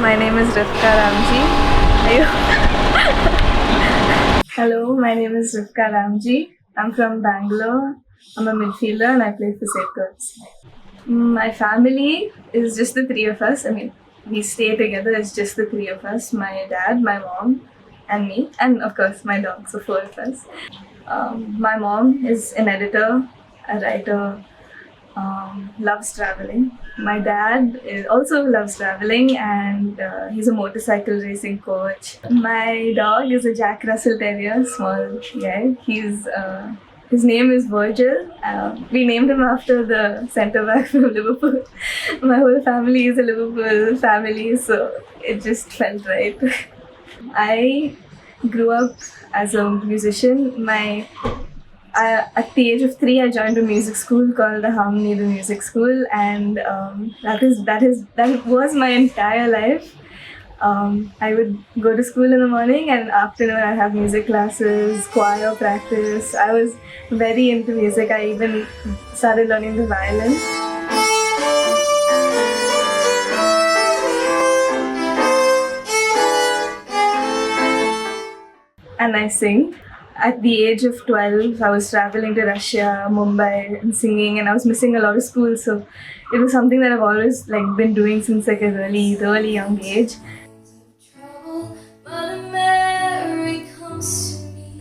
my name is Rivka Ramji. Are you- Hello, my name is Rivka Ramji. I'm from Bangalore. I'm a midfielder and I play for Sethu. My family is just the three of us. I mean, we stay together. It's just the three of us: my dad, my mom, and me, and of course my dog. So four of us. My mom is an editor, a writer, loves traveling. My dad also loves traveling and he's a motorcycle racing coach. My dog is a Jack Russell Terrier, small guy. His name is Virgil. We named him after the centre back from Liverpool. My whole family is a Liverpool family, so it just felt right. I grew up as a musician. At the age of 3, I joined a music school called the Harmony the Music School, and that was my entire life. I would go to school in the morning, and afternoon I have music classes, choir practice. I was very into music. I even started learning the violin. And I sing. At the age of 12, I was traveling to Russia, Mumbai, and singing, and I was missing a lot of school. So it was something that I've always been doing since a really young age. Trouble, Mother Mary comes to me,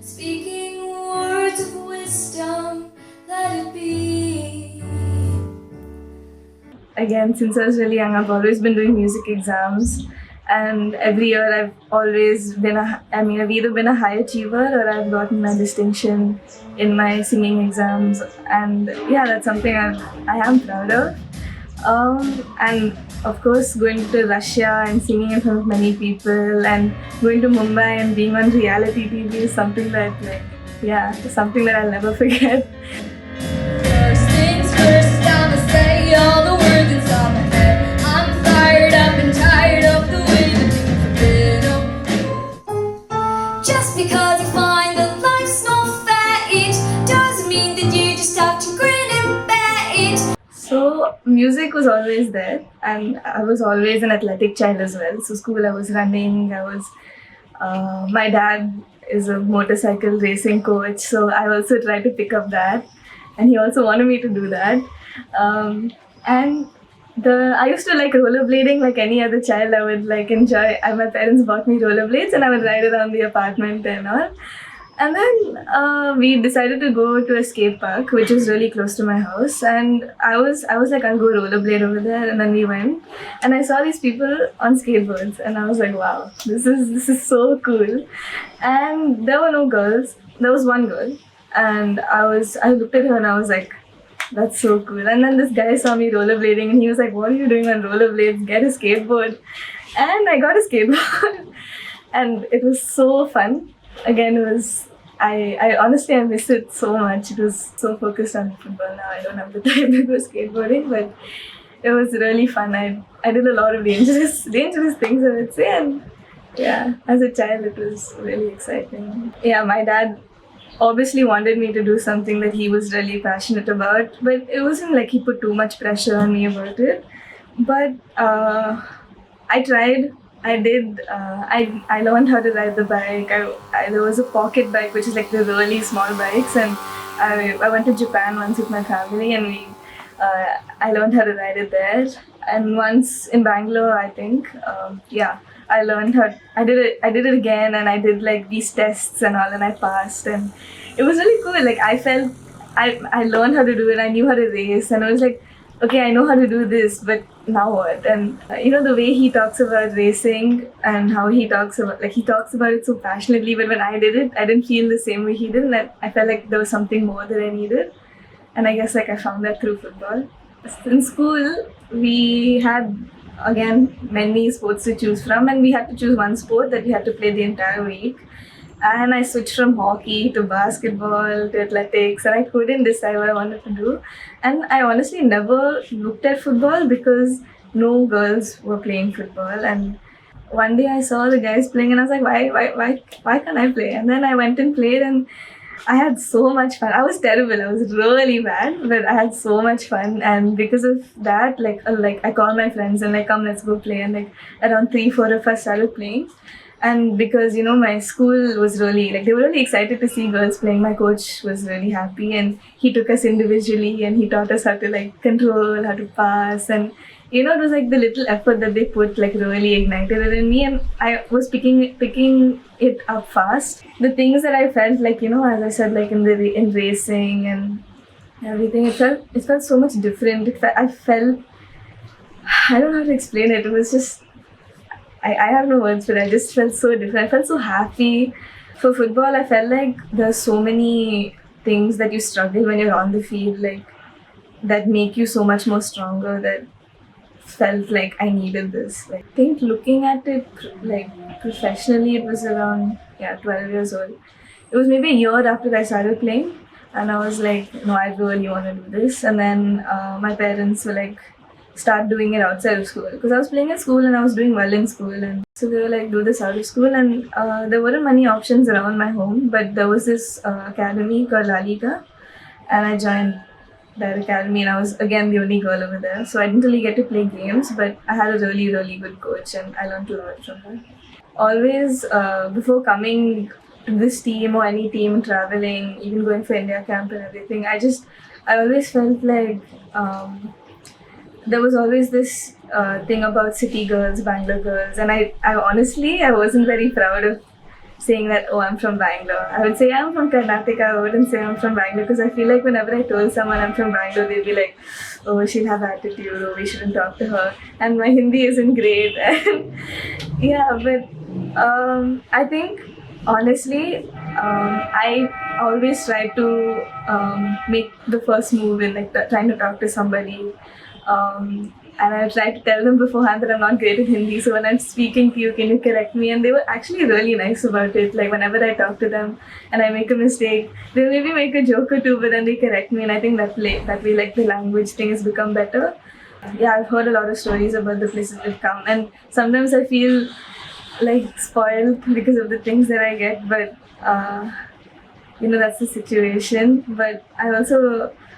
speaking words of wisdom, let it be. Again, since I was really young, I've always been doing music exams. And every year I've always been I've either been a high achiever or I've gotten a distinction in my singing exams. And yeah, that's something I am proud of. And of course, going to Russia and singing in front of many people and going to Mumbai and being on reality TV is something that something that I'll never forget. First things first, I'ma say all the words inside my head. I'm fired up and tired of the way that things have been. Just because you find that life's not fair, it doesn't mean that you just have to grin and bear it. So music was always there, and I was always an athletic child as well. So school I was running. My dad is a motorcycle racing coach, so I also tried to pick up that, and he also wanted me to do that. And I used to like rollerblading like any other child. I would enjoy. My parents bought me rollerblades, and I would ride around the apartment and all. And then we decided to go to a skate park, which was really close to my house. And I was like, I'll go rollerblade over there. And then we went, and I saw these people on skateboards, and I was like, wow, this is so cool. And there were no girls. There was one girl, and I looked at her and I was like, that's so cool. And then this guy saw me rollerblading, and he was like, what are you doing on rollerblades? Get a skateboard. And I got a skateboard, and it was so fun. Again, I honestly I miss it so much. It was so focused on football now. I don't have the time to go skateboarding, but it was really fun. I did a lot of dangerous things, I would say, and yeah, as a child it was really exciting. Yeah, my dad obviously wanted me to do something that he was really passionate about, but it wasn't like he put too much pressure on me about it. But I tried. I did. I learned how to ride the bike. There was a pocket bike, which is like the really small bikes, and I went to Japan once with my family, and I learned how to ride it there. And once in Bangalore, I think, I learned how. I did it again, and I did like these tests and all, and I passed, and it was really cool. Like I felt I learned how to do it. I knew how to race, and I was like, okay, I know how to do this, but now what? And the way he talks about racing and how he talks about it so passionately, but when I did it, I didn't feel the same way he did, and I felt like there was something more that I needed. And I guess I found that through football. In school, we had again many sports to choose from, and we had to choose one sport that we had to play the entire week. And I switched from hockey to basketball to athletics, and I couldn't decide what I wanted to do. And I honestly never looked at football because no girls were playing football. And one day I saw the guys playing, and I was like, why can't I play? And then I went and played, and I had so much fun. I was terrible. I was really bad, but I had so much fun. And because of that, like I called my friends and like, come, let's go play. And like around 3, 4 of us started playing. And because my school was really like they were really excited to see girls playing. My coach was really happy, and he took us individually and he taught us how to like control, how to pass, and it was like the little effort that they put like really ignited it in me, and I was picking it up fast. The things that I felt like as I said, like in racing and everything, it felt so much different. I felt I don't know how to explain it. It was just I have no words for it. I just felt so different. I felt so happy. For football, I felt like there's so many things that you struggle when you're on the field, like that make you so much more stronger. That felt like I needed this. Like, I think looking at it like professionally, it was around 12 years old. It was maybe a year after I started playing, and I was like, no, I really want to do this. And then my parents were like, start doing it outside of school, because I was playing at school and I was doing well in school, and so they were like, do this out of school. And there weren't many options around my home, but there was this academy called La Liga, and I joined that academy, and I was again the only girl over there, so I didn't really get to play games, but I had a really, really good coach and I learned a lot from her. Always before coming to this team or any team, traveling, even going for India camp and everything, I always felt like there was always this thing about city girls, Bangalore girls, and I honestly I wasn't very proud of saying that, oh, I'm from Bangalore. I would say I'm from Karnataka. I wouldn't say I'm from Bangalore, because I feel like whenever I told someone I'm from Bangalore, they'd be like, oh, she'll have attitude, or we shouldn't talk to her. And my Hindi isn't great. And but I think honestly, I always try to make the first move in like trying to talk to somebody. And I try to tell them beforehand that I'm not great at Hindi, so when I'm speaking to you, can you correct me? And they were actually really nice about it. Like whenever I talk to them and I make a mistake, they maybe make a joke or two, but then they correct me, and I think that way like the language thing has become better. Yeah, I've heard a lot of stories about the places we've come, and sometimes I feel like spoiled because of the things that I get, but that's the situation. But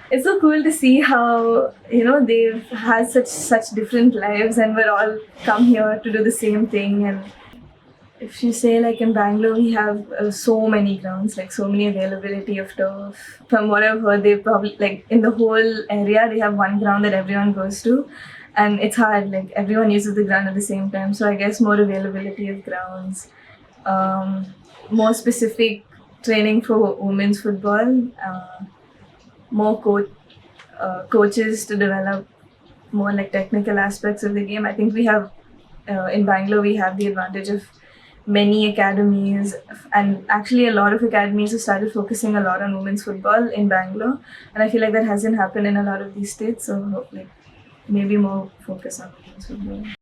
it's so cool to see how they've had such different lives, and we're all come here to do the same thing. And if you say like in Bangalore, we have so many grounds, like so many availability of turf. From what I've heard, they probably like in the whole area they have one ground that everyone goes to, and it's hard, like everyone uses the ground at the same time. So I guess more availability of grounds, more specific training for women's football. More coaches to develop more like technical aspects of the game. I think we have in Bangalore we have the advantage of many academies, and actually a lot of academies have started focusing a lot on women's football in Bangalore, and I feel like that hasn't happened in a lot of these states. So hopefully maybe more focus on women's football.